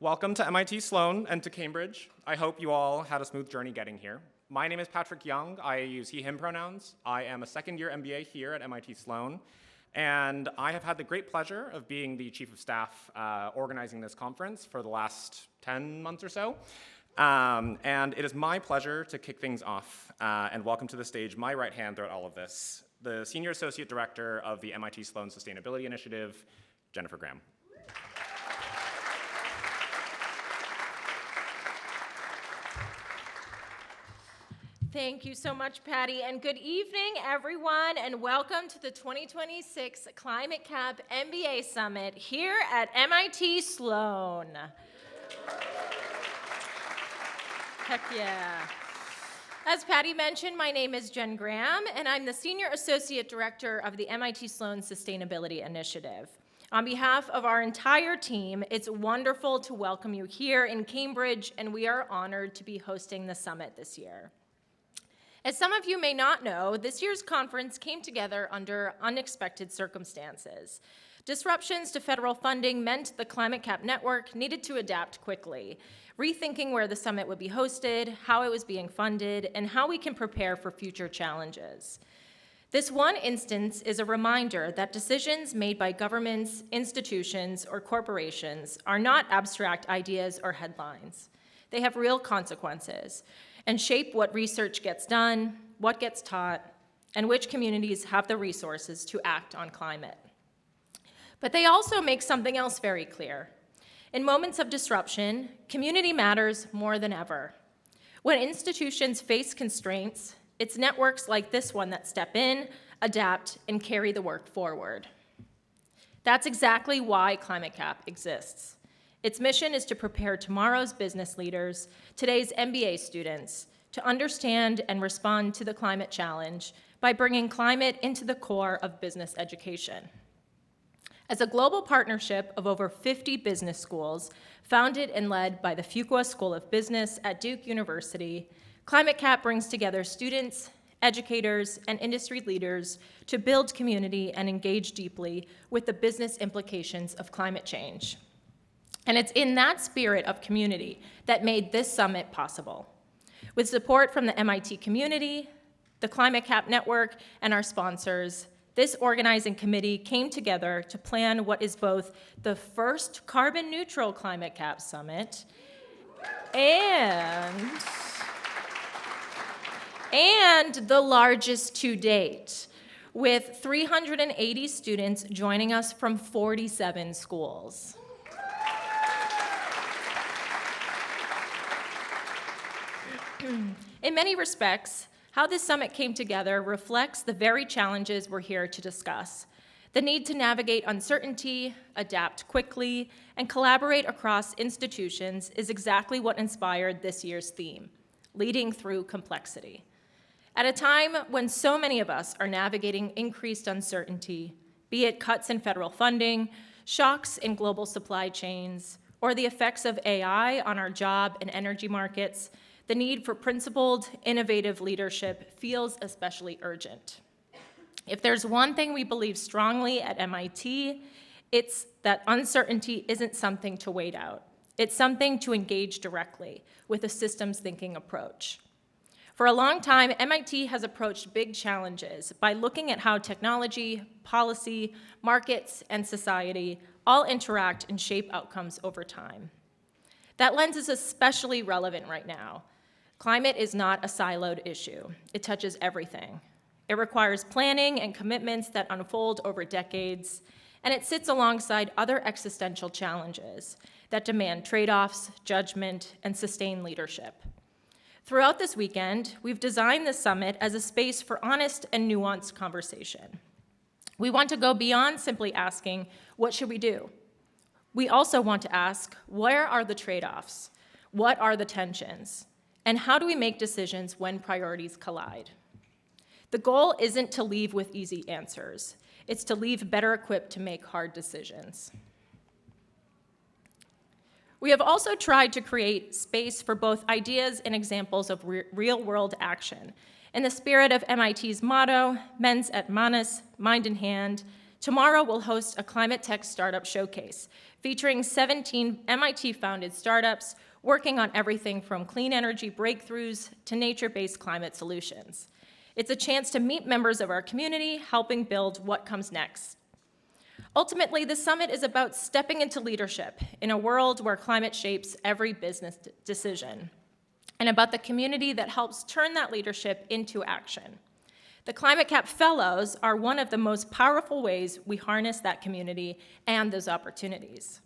Welcome to MIT Sloan and to Cambridge. I hope you all had a smooth journey getting here. My name is Patrick Young. I use he, him pronouns. I am a second-year MBA here at MIT Sloan, and I have had the great pleasure of being the chief of staff organizing this conference for the last 10 months or so. And it is my pleasure to kick things off and welcome to the stage my right hand throughout all of this, the Senior Associate Director of the MIT Sloan Sustainability Initiative, Jennifer Graham. Thank you so much, Patty, and good evening, everyone, and welcome to the 2026 ClimateCAP MBA Summit here at MIT Sloan. Heck yeah. As Patty mentioned, my name is Jen Graham, and I'm the Senior Associate Director of the MIT Sloan Sustainability Initiative. On behalf of our entire team, it's wonderful to welcome you here in Cambridge, and we are honored to be hosting the summit this year. As some of you may not know, this year's conference came together under unexpected circumstances. Disruptions to federal funding meant the ClimateCAP network needed to adapt quickly, rethinking where the summit would be hosted, how it was being funded, and how we can prepare for future challenges. This one instance is a reminder that decisions made by governments, institutions, or corporations are not abstract ideas or headlines. They have real consequences and shape what research gets done, what gets taught, and which communities have the resources to act on climate. But they also make something else very clear. In moments of disruption, community matters more than ever. When institutions face constraints, it's networks like this one that step in, adapt, and carry the work forward. That's exactly why ClimateCAP exists. Its mission is to prepare tomorrow's business leaders, today's MBA students, to understand and respond to the climate challenge by bringing climate into the core of business education. As a global partnership of over 50 business schools, founded and led by the Fuqua School of Business at Duke University, ClimateCAP brings together students, educators, and industry leaders to build community and engage deeply with the business implications of climate change. And it's in that spirit of community that made this summit possible. With support from the MIT community, the ClimateCAP network, and our sponsors, this organizing committee came together to plan what is both the first carbon-neutral ClimateCAP summit and the largest to date, with 380 students joining us from 47 schools. In many respects, how this summit came together reflects the very challenges we're here to discuss. The need to navigate uncertainty, adapt quickly, and collaborate across institutions is exactly what inspired this year's theme, leading through complexity. At a time when so many of us are navigating increased uncertainty, be it cuts in federal funding, shocks in global supply chains, or the effects of AI on our job and energy markets, the need for principled, innovative leadership feels especially urgent. If there's one thing we believe strongly at MIT, it's that uncertainty isn't something to wait out. It's something to engage directly with a systems thinking approach. For a long time, MIT has approached big challenges by looking at how technology, policy, markets, and society all interact and shape outcomes over time. That lens is especially relevant right now. Climate is not a siloed issue. It touches everything. It requires planning and commitments that unfold over decades, and it sits alongside other existential challenges that demand trade-offs, judgment, and sustained leadership. Throughout this weekend, we've designed this summit as a space for honest and nuanced conversation. We want to go beyond simply asking, what should we do? We also want to ask, where are the trade-offs? What are the tensions? And how do we make decisions when priorities collide? The goal isn't to leave with easy answers. It's to leave better equipped to make hard decisions. We have also tried to create space for both ideas and examples of real-world action in the spirit of MIT's motto, mens et manus, mind in hand, Tomorrow, we'll host a climate tech startup showcase featuring 17 MIT-founded startups working on everything from clean energy breakthroughs to nature-based climate solutions. It's a chance to meet members of our community, helping build what comes next. Ultimately, the summit is about stepping into leadership in a world where climate shapes every business decision, and about the community that helps turn that leadership into action. The ClimateCAP Fellows are one of the most powerful ways we harness that community and those opportunities.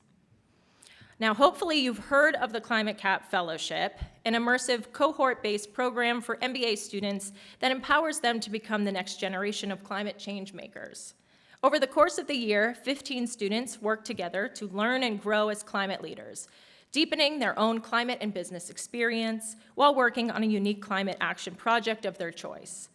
Now, hopefully you've heard of the ClimateCAP Fellowship, an immersive cohort-based program for MBA students that empowers them to become the next generation of climate change makers. Over the course of the year, 15 students work together to learn and grow as climate leaders, deepening their own climate and business experience while working on a unique climate action project of their choice.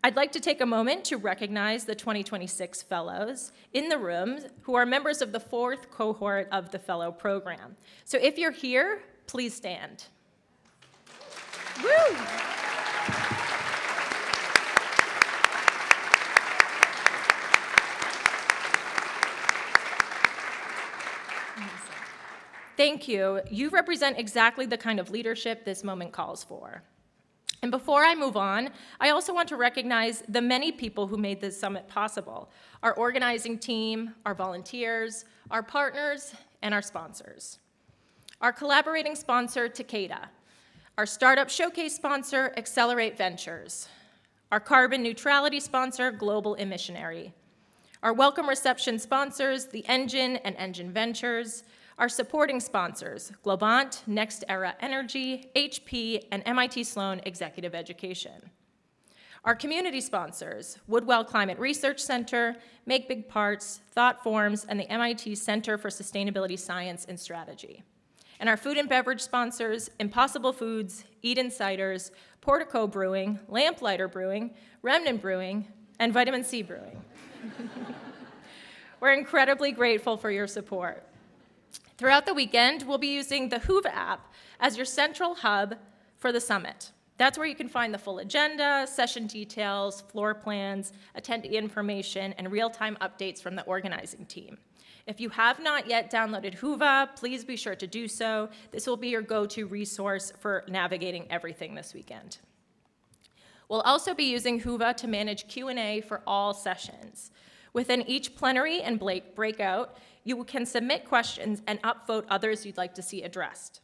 I'd like to take a moment to recognize the 2026 fellows in the room who are members of the 4th cohort of the fellow program. So if you're here, please stand. Woo! Thank you. You represent exactly the kind of leadership this moment calls for. And before I move on, I also want to recognize the many people who made this summit possible: our organizing team, our volunteers, our partners, and our sponsors. Our collaborating sponsor, Takeda, our startup showcase sponsor, Accelerate Ventures, our carbon neutrality sponsor, Global Emissionary, our welcome reception sponsors, The Engine and Engine Ventures, our supporting sponsors, Globant, Next Era Energy, HP, and MIT Sloan Executive Education. Our community sponsors, Woodwell Climate Research Center, Make Big Parts, Thought Forms, and the MIT Center for Sustainability Science and Strategy. And our food and beverage sponsors, Impossible Foods, Eden Ciders, Portico Brewing, Lamplighter Brewing, Remnant Brewing, and Vitamin C Brewing. We're incredibly grateful for your support. Throughout the weekend, we'll be using the Whova app as your central hub for the summit. That's where you can find the full agenda, session details, floor plans, attendee information, and real-time updates from the organizing team. If you have not yet downloaded Whova, please be sure to do so. This will be your go-to resource for navigating everything this weekend. We'll also be using Whova to manage Q&A for all sessions. Within each plenary and breakout, you can submit questions and upvote others you'd like to see addressed.